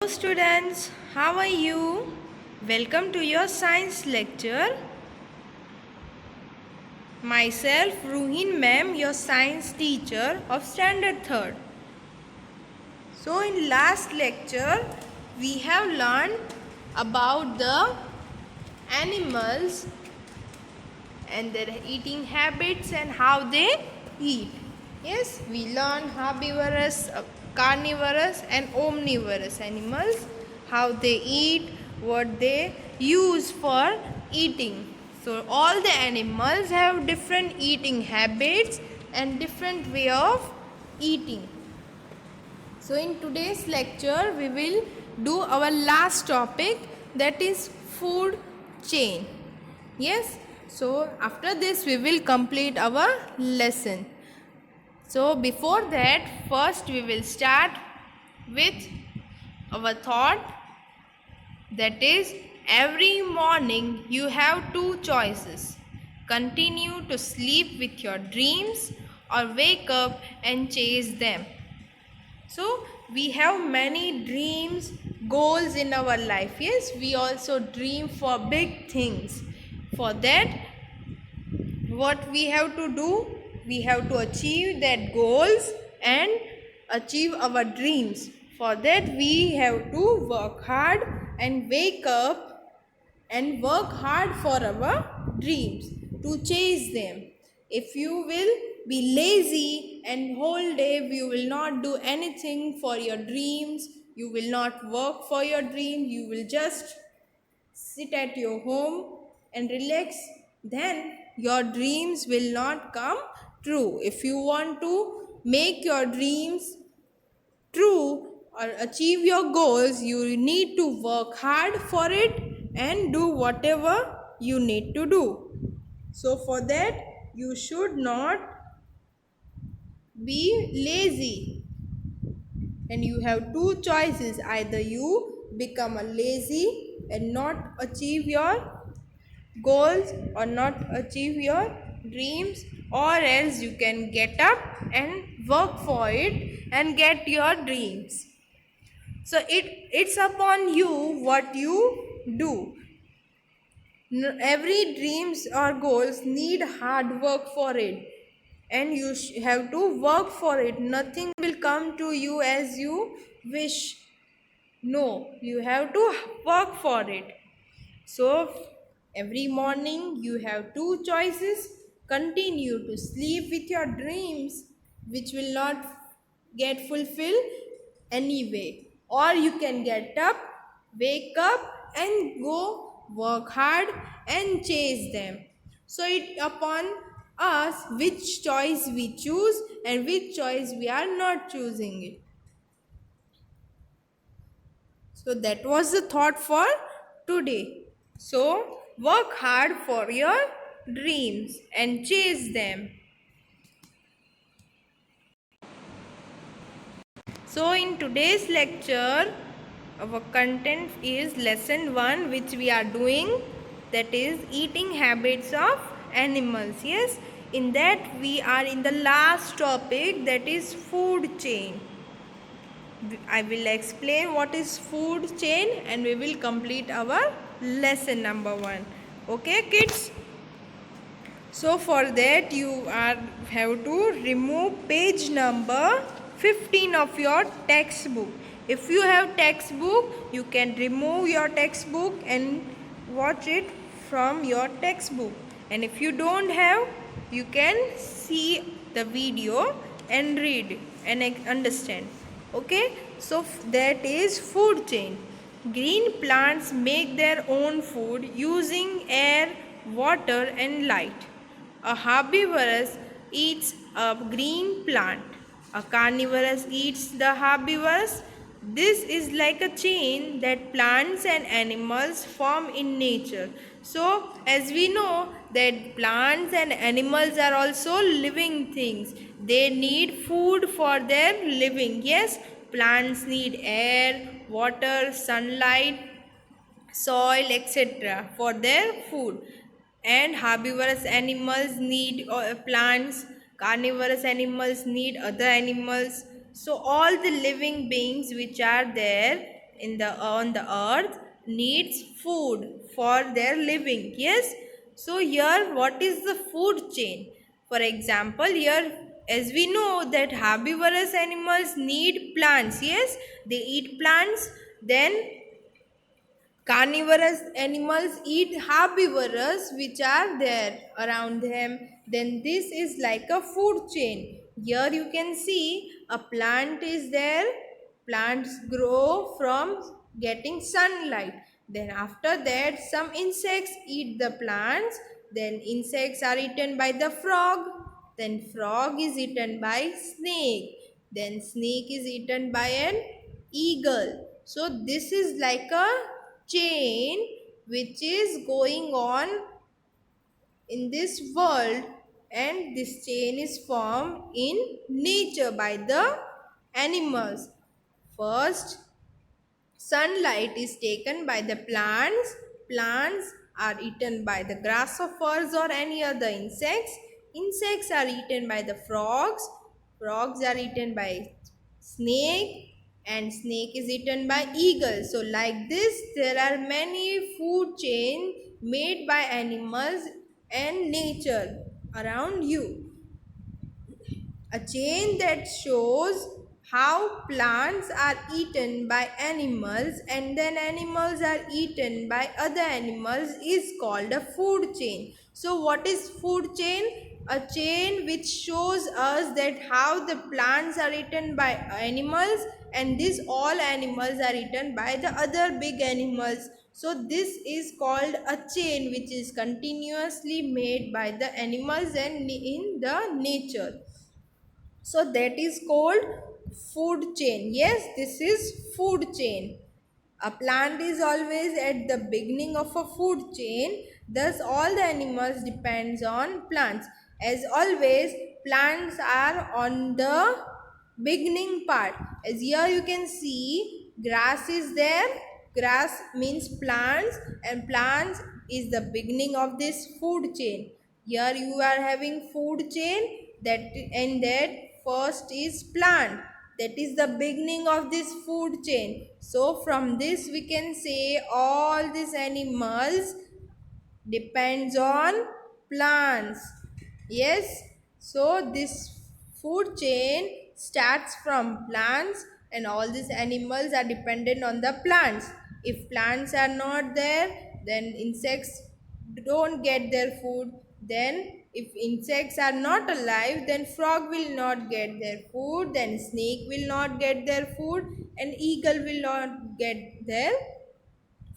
students, how are you? Welcome to your science lecture. Myself Ruhin ma'am, your science teacher of standard 3rd. So in last lecture we have learned about the animals and their eating habits and how they eat. Yes, we learn herbivorous, carnivorous and omnivorous animals, how they eat, what they use for eating. So all the animals have different eating habits and different way of eating. So in today's lecture we will do our last topic, that is food chain. Yes, so after this we will complete our lesson. So before that, first we will start with our thought, that is every morning you have two choices: continue to sleep with your dreams or wake up and chase them. So we have many dreams, goals in our life. Yes, we also dream for big things. For that, what we have to do? We have to achieve that goals and achieve our dreams. For that, we have to work hard and wake up and work hard for our dreams to chase them. If you will be lazy and whole day you will not do anything for your dreams, you will not work for your dream, you will just sit at your home and relax, then your dreams will not come true. If you want to make your dreams true or achieve your goals, you need to work hard for it and do whatever you need to do. So, for that, you should not be lazy. And you have two choices: either you become a lazy and not achieve your goals or not achieve your dreams, or else you can get up and work for it and get your dreams. So it's upon you what you do. Every dreams or goals need hard work for it, and you have to work for it. Nothing will come to you as you wish. No, you have to work for it. So every morning you have two choices: continue to sleep with your dreams, which will not get fulfilled anyway, or you can get up, wake up and go work hard and chase them. So it upon us which choice we choose and which choice we are not choosing it. So that was the thought for today. So work hard for your dreams and chase them. So in today's lecture, our content is lesson 1, which we are doing, that is eating habits of animals. Yes, in that we are in the last topic, that is food chain. I will explain what is food chain and we will complete our lesson number 1. Okay kids? So for that you have to remove page number 15 of your textbook. If you have textbook, you can remove your textbook and watch it from your textbook. And if you don't have, you can see the video and read and understand. Okay, so that is food chain. Green plants make their own food using air, water and light. A herbivorous eats a green plant. A carnivorous eats the herbivorous. This is like a chain that plants and animals form in nature. So, as we know that plants and animals are also living things. They need food for their living. Yes, plants need air, water, sunlight, soil, etc. for their food. And herbivorous animals need plants, carnivorous animals need other animals. So all the living beings which are there on the earth needs food for their living. Yes. So here what is the food chain? For example, here as we know that herbivorous animals need plants. Yes, they eat plants. Then carnivorous animals eat herbivorous which are there around them. Then this is like a food chain. Here you can see a plant is there. Plants grow from getting sunlight. Then after that some insects eat the plants. Then insects are eaten by the frog. Then frog is eaten by snake. Then snake is eaten by an eagle. So this is like a chain which is going on in this world, and this chain is formed in nature by the animals. First, sunlight is taken by the plants. Plants are eaten by the grasshoppers or any other insects. Insects are eaten by the frogs. Frogs are eaten by snake, and snake is eaten by eagle. So like this, there are many food chains made by animals and nature around you. A chain that shows how plants are eaten by animals and then animals are eaten by other animals is called a food chain. So what is food chain? A chain which shows us that how the plants are eaten by animals and these all animals are eaten by the other big animals. So this is called a chain which is continuously made by the animals and in the nature. So that is called food chain. Yes, this is food chain. A plant is always at the beginning of a food chain. Thus all the animals depends on plants. As always, plants are on the beginning part. As here you can see grass is there. Grass means plants and plants is the beginning of this food chain. Here you are having food chain that and that first is plant, that is the beginning of this food chain. So from this we can say all these animals depends on plants. Yes, so this food chain starts from plants and all these animals are dependent on the plants. If plants are not there, then insects don't get their food. Then if insects are not alive, then frog will not get their food, then snake will not get their food, and eagle will not get their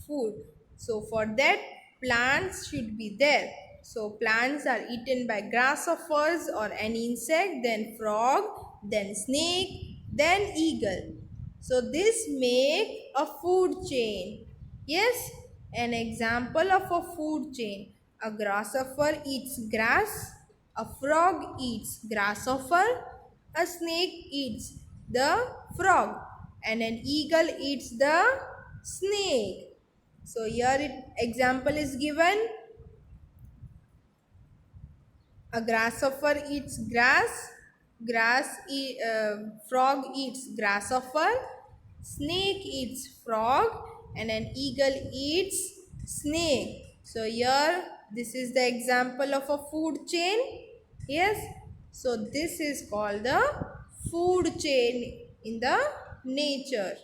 food. So for that, plants should be there. So plants are eaten by grasshoppers or any insect, then frog, then snake, then eagle. So this make a food chain. Yes, an example of a food chain. A grasshopper eats grass, a frog eats grasshopper, a snake eats the frog, and an eagle eats the snake. So here example is given. A grasshopper eats grass, frog eats grasshopper, snake eats frog, and an eagle eats snake. So here this is the example of a food chain. Yes. So this is called the food chain in the nature.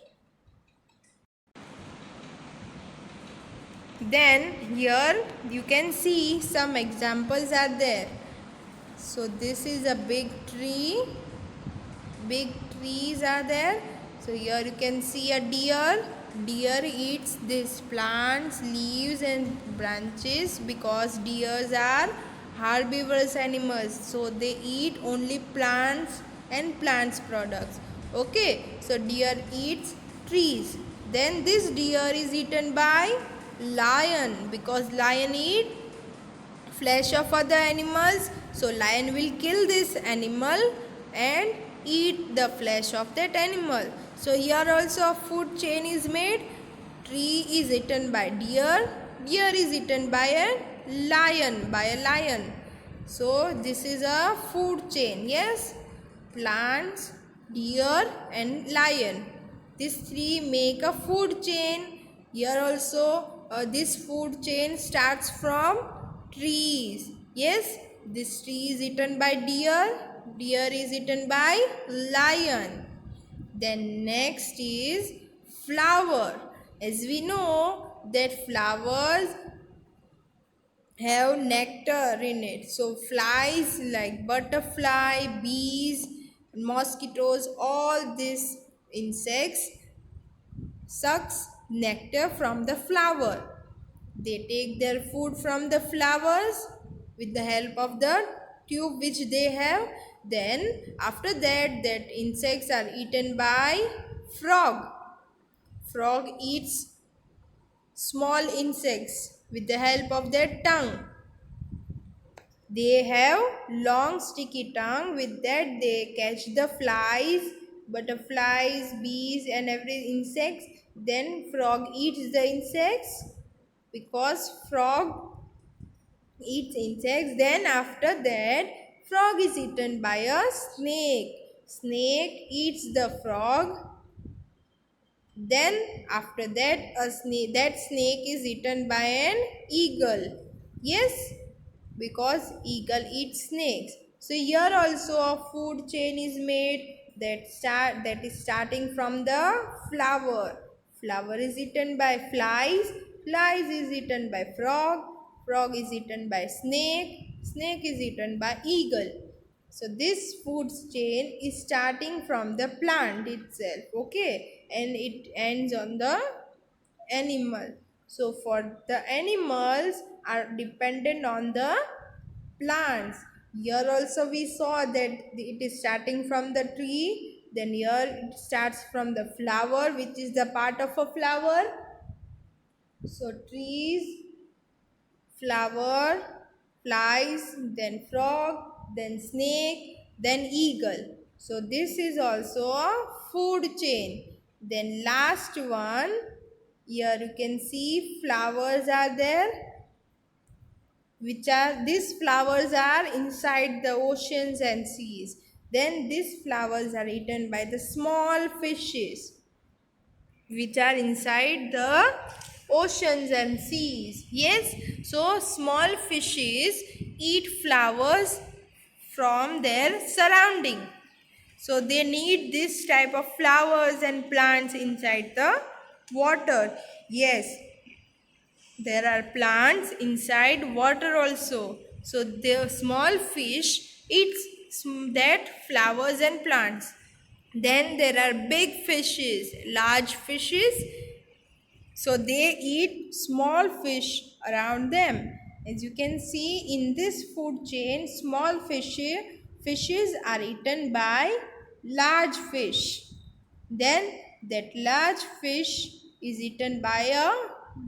Then here you can see some examples are there. So this is a big tree. Big trees are there. So here you can see a deer. Deer eats these plants, leaves and branches because deers are herbivorous animals. So they eat only plants and plants products. Okay. So deer eats trees. Then this deer is eaten by lion because lion eat flesh of other animals. So lion will kill this animal and eat the flesh of that animal. So here also a food chain is made. Tree is eaten by deer. Deer is eaten by a lion. So this is a food chain. Yes, plants, deer and lion. These three make a food chain. Here also this food chain starts from trees. Yes, this tree is eaten by deer. Deer is eaten by lion. Then next is flower. As we know that flowers have nectar in it. So flies like butterfly, bees, mosquitoes, all these insects sucks nectar from the flower. They take their food from the flowers with the help of the tube which they have. Then after that, that insects are eaten by frog. Frog eats small insects with the help of their tongue. They have long sticky tongue. With that they catch the flies, butterflies, bees and every insects. Then frog eats the insects because frog eats insects. Then after that frog is eaten by a snake. Snake eats the frog. Then after that that snake is eaten by an eagle. Yes, because eagle eats snakes. So here also a food chain is made that is starting from the flower. Flower is eaten by flies. Flies is eaten by frog. Frog is eaten by snake. Snake is eaten by eagle. So this food chain is starting from the plant itself, okay, and it ends on the animal. So for the animals are dependent on the plants. Here also we saw that it is starting from the tree. Then here it starts from the flower, which is the part of a flower. So trees, flower, flies, then frog, then snake, then eagle. So this is also a food chain. Then last one, here you can see flowers are there, which are these flowers are inside the oceans and seas. Then these flowers are eaten by the small fishes which are inside the oceans and seas. Yes, so small fishes eat flowers from their surrounding. So they need this type of flowers and plants inside the water. Yes, there are plants inside water also. So the small fish eats that flowers and plants. Then there are big fishes, large fishes. So they eat small fish around them. As you can see in this food chain, small fishes are eaten by large fish. Then that large fish is eaten by a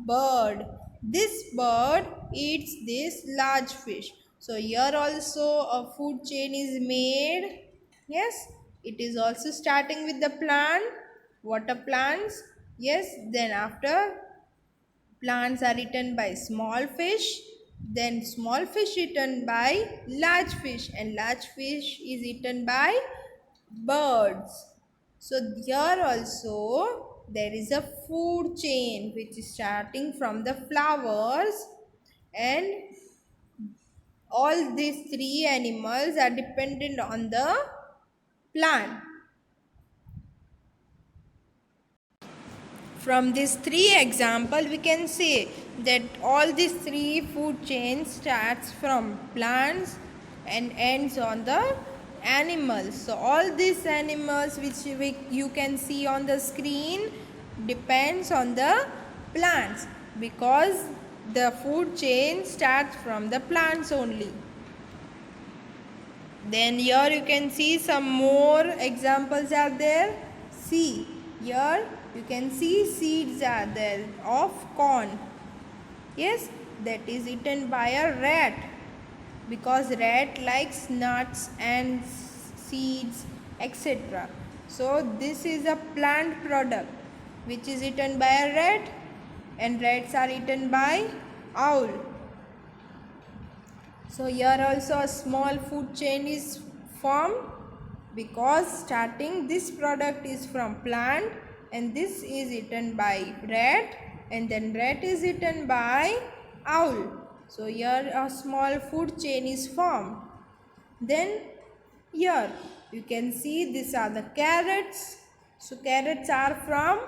bird. This bird eats this large fish. So here also a food chain is made. Yes, it is also starting with the plant, water plants. Yes, then after plants are eaten by small fish, then small fish eaten by large fish, and large fish is eaten by birds. So here also there is a food chain which is starting from the flowers, and all these three animals are dependent on the plant. From these three examples, we can say that all these three food chains starts from plants and ends on the animals. So all these animals which you can see on the screen depends on the plants, because the food chain starts from the plants only. Then here you can see some more examples are there. See, here you can see seeds are there of corn. Yes, that is eaten by a rat, because rat likes nuts and seeds, etc. So this is a plant product which is eaten by a rat, and rats are eaten by owl. So here also a small food chain is formed, because starting this product is from plant, and this is eaten by rat, and then rat is eaten by owl. So here a small food chain is formed. Then here you can see these are the carrots. So carrots are from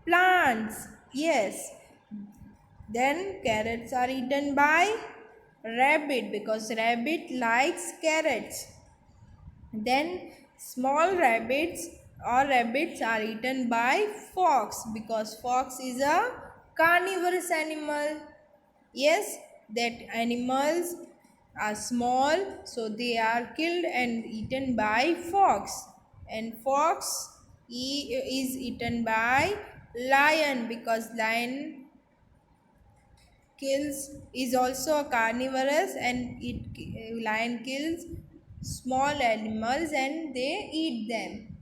plants. Yes. Then carrots are eaten by rabbit because rabbit likes carrots. Then small rabbits or rabbits are eaten by fox because fox is a carnivorous animal. Yes, that animals are small, so they are killed and eaten by fox. And fox is eaten by lion because lion kills is also carnivorous, and lion kills small animals and they eat them.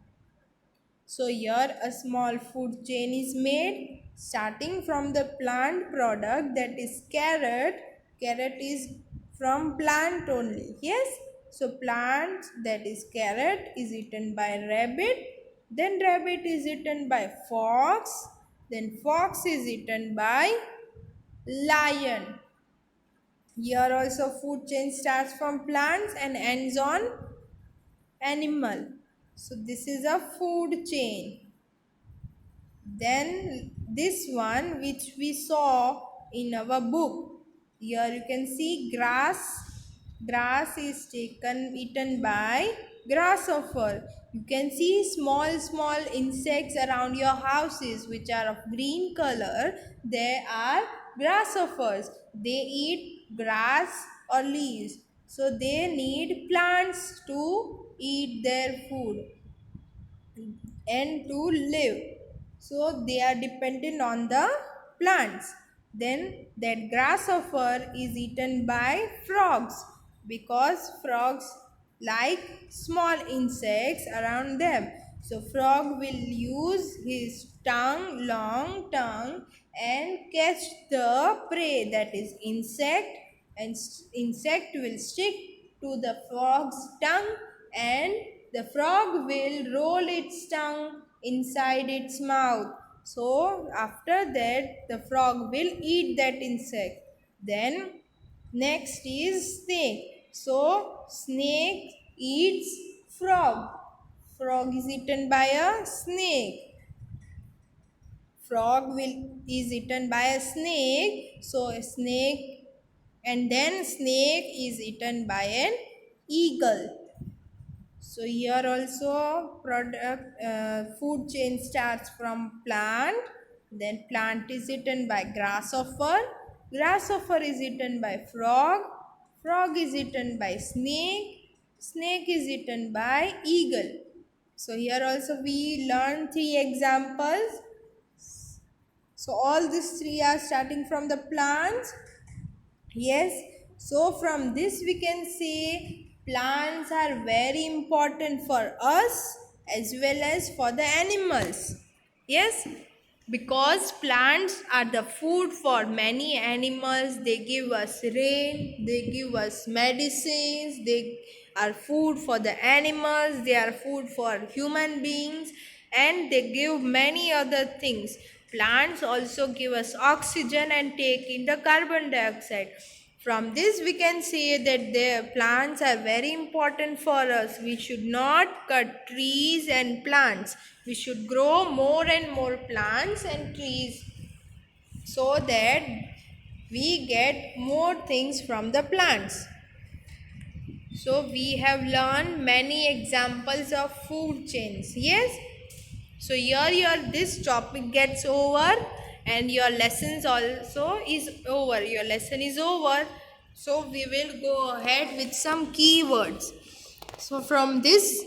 So here a small food chain is made starting from the plant product, that is carrot. Carrot is from plant only. Yes. So plant, that is carrot, is eaten by rabbit. Then rabbit is eaten by fox. Then fox is eaten by lion. Here also food chain starts from plants and ends on animal. So this is a food chain. Then this one which we saw in our book. Here you can see grass. Grass is eaten by grasshopper. You can see small insects around your houses which are of green color. They are grasshoppers. They eat grass or leaves. So they need plants to eat their food and to live. So they are dependent on the plants. Then that grasshopper is eaten by frogs because frogs like small insects around them. So frog will use his tongue, long tongue, and catch the prey, that is insect, and insect will stick to the frog's tongue, and the frog will roll its tongue inside its mouth. So after that the frog will eat that insect. Then next is snake. So snake eats frog. Frog is eaten by a snake. Frog is eaten by a snake. So a snake, and then snake is eaten by an eagle. So here also food chain starts from plant. Then plant is eaten by grasshopper. Grasshopper is eaten by frog. Frog is eaten by snake. Snake is eaten by eagle. So here also we learn three examples. So all these three are starting from the plants. Yes. So from this we can say plants are very important for us as well as for the animals. Yes. Because plants are the food for many animals. They give us rain, they give us medicines, they are food for the animals, they are food for human beings, and they give many other things. Plants also give us oxygen and take in the carbon dioxide. From this we can say that the plants are very important for us. We should not cut trees and plants. We should grow more and more plants and trees so that we get more things from the plants. So we have learned many examples of food chains. Yes. So here this topic gets over and your lessons also is over. Your lesson is over. So we will go ahead with some keywords. So from this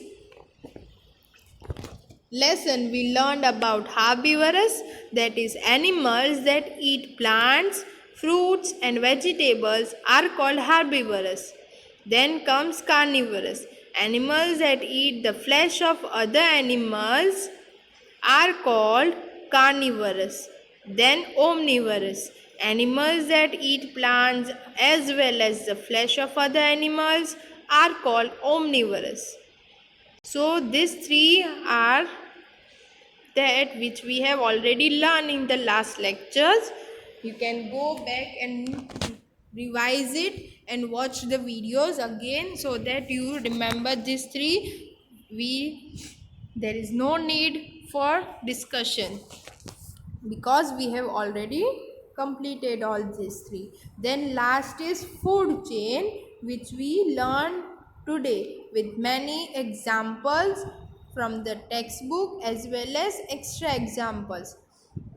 lesson we learned about herbivorous, that is animals that eat plants, fruits and vegetables are called herbivorous. Then comes carnivorous, animals that eat the flesh of other animals are called carnivorous. Then omnivorous, animals that eat plants as well as the flesh of other animals are called omnivorous. So these three are that which we have already learned in the last lectures. You can go back and revise it and watch the videos again so that you remember these three. There is no need for discussion because we have already completed all these three. Then last is food chain, which we learned today with many examples from the textbook as well as extra examples.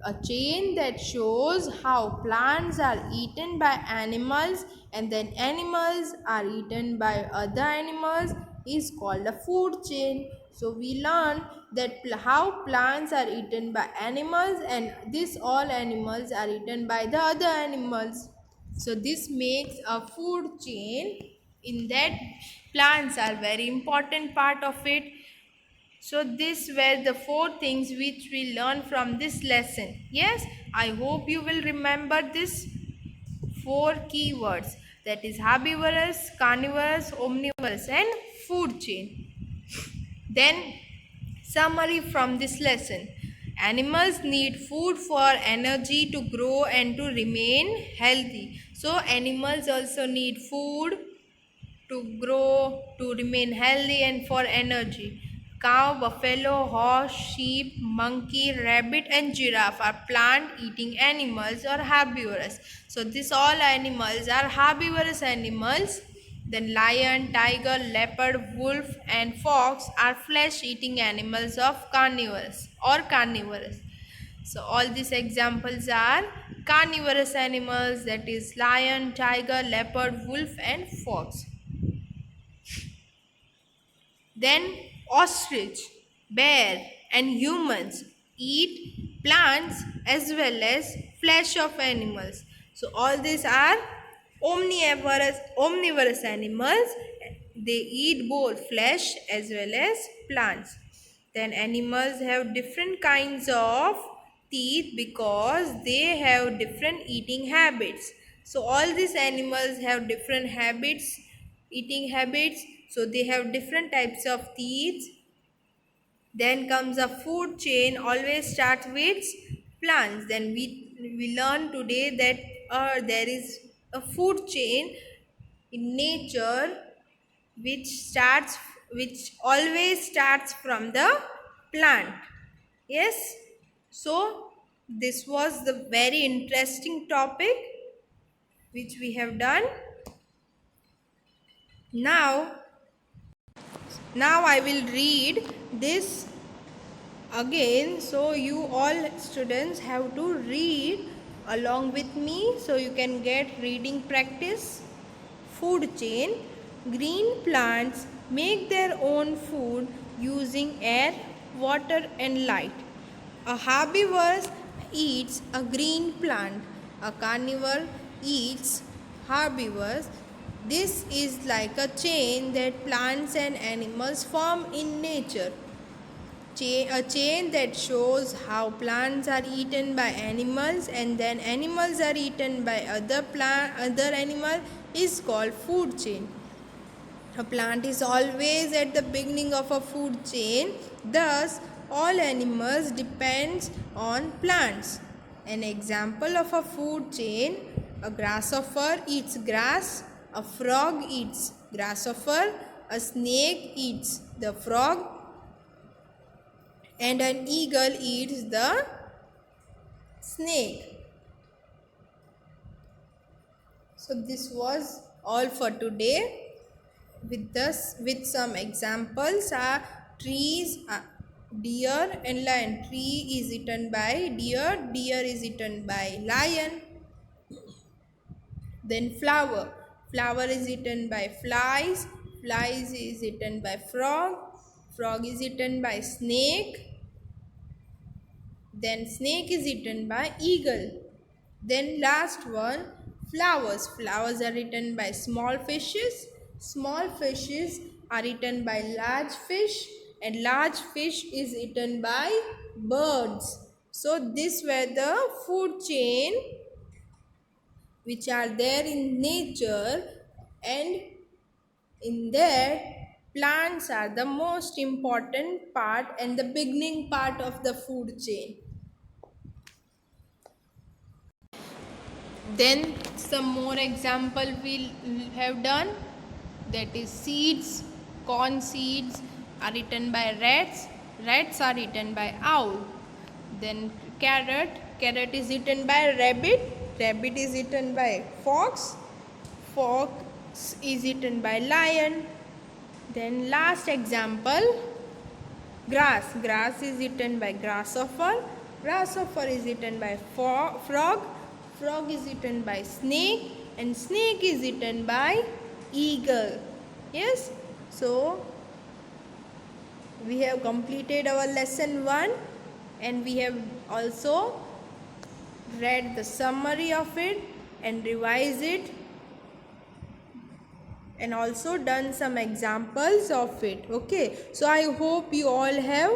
A chain that shows how plants are eaten by animals and then animals are eaten by other animals is called a food chain. So we learn that how plants are eaten by animals and this all animals are eaten by the other animals. So this makes a food chain in that plants are very important part of it. So these were the four things which we learned from this lesson. Yes, I hope you will remember this four keywords, that is herbivorous, carnivorous, omnivorous and food chain. Then summary from this lesson. Animals need food for energy to grow and to remain healthy. So animals also need food to grow, to remain healthy and for energy. Cow, buffalo, horse, sheep, monkey, rabbit and giraffe are plant eating animals or herbivorous. So these all animals are herbivorous animals. Then lion, tiger, leopard, wolf and fox are flesh eating animals of carnivorous or carnivorous. So all these examples are carnivorous animals, that is lion, tiger, leopard, wolf and fox. Then ostrich, bear and humans eat plants as well as flesh of animals. So all these are omnivorous animals. They eat both flesh as well as plants. Then animals have different kinds of teeth because they have different eating habits. So all these animals have different habits, eating habits. So they have different types of teeth. Then comes a food chain, always starts with plants. Then we learn today that there is a food chain in nature which always starts from the plant. Yes, so this was the very interesting topic which we have done. Now I will read this again, so you all students have to read along with me so you can get reading practice. Food chain. Green plants make their own food using air, water and light. A herbivore eats a green plant. A carnivore eats herbivores. This is like a chain that plants and animals form in nature. A chain that shows how plants are eaten by animals and then animals are eaten by other animal is called food chain. A plant is always at the beginning of a food chain. Thus, all animals depend on plants. An example of a food chain: a grasshopper eats grass, a frog eats grasshopper, a snake eats the frog, and an eagle eats the snake. So this was all for today. With some examples are trees, deer and lion. Tree is eaten by deer, deer is eaten by lion. Then flower. Flower is eaten by flies, flies is eaten by frog, frog is eaten by snake. Then snake is eaten by eagle. Then last one, flowers. Flowers are eaten by small fishes. Small fishes are eaten by large fish and large fish is eaten by birds. So these were the food chain which are there in nature, and in that Plants are the most important part and the beginning part of the food chain. Then some more example we have done, that is seeds. Corn seeds are eaten by rats. Rats are eaten by owl. Then carrot is eaten by rabbit. Rabbit is eaten by fox. Fox is eaten by lion. Then last example, grass is eaten by grasshopper. Grasshopper is eaten by frog. Frog is eaten by snake, and snake is eaten by eagle. Yes, so we have completed our lesson 1, and we have also read the summary of it and revised it, and also done some examples of it. Okay, so I hope you all have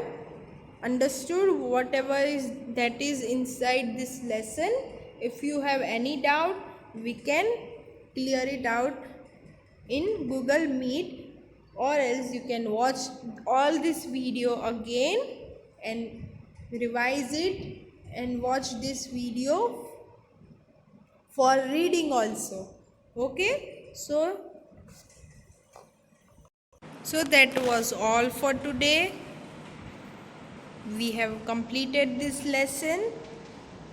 understood whatever is that is inside this lesson. If you have any doubt, we can clear it out in Google Meet, or else you can watch all this video again and revise it and watch this video for reading also. Okay, so that was all for today. We have completed this lesson.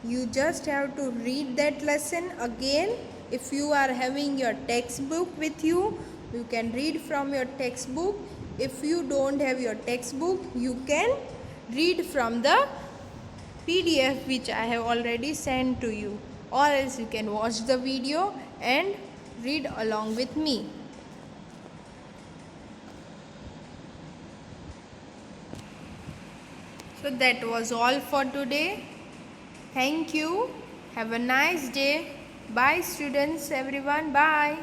You just have to read that lesson again. If you are having your textbook with you, you can read from your textbook. If you don't have your textbook, you can read from the PDF which I have already sent to you, or else you can watch the video and read along with me. So that was all for today. Thank you. Have a nice day. Bye students, everyone. Bye.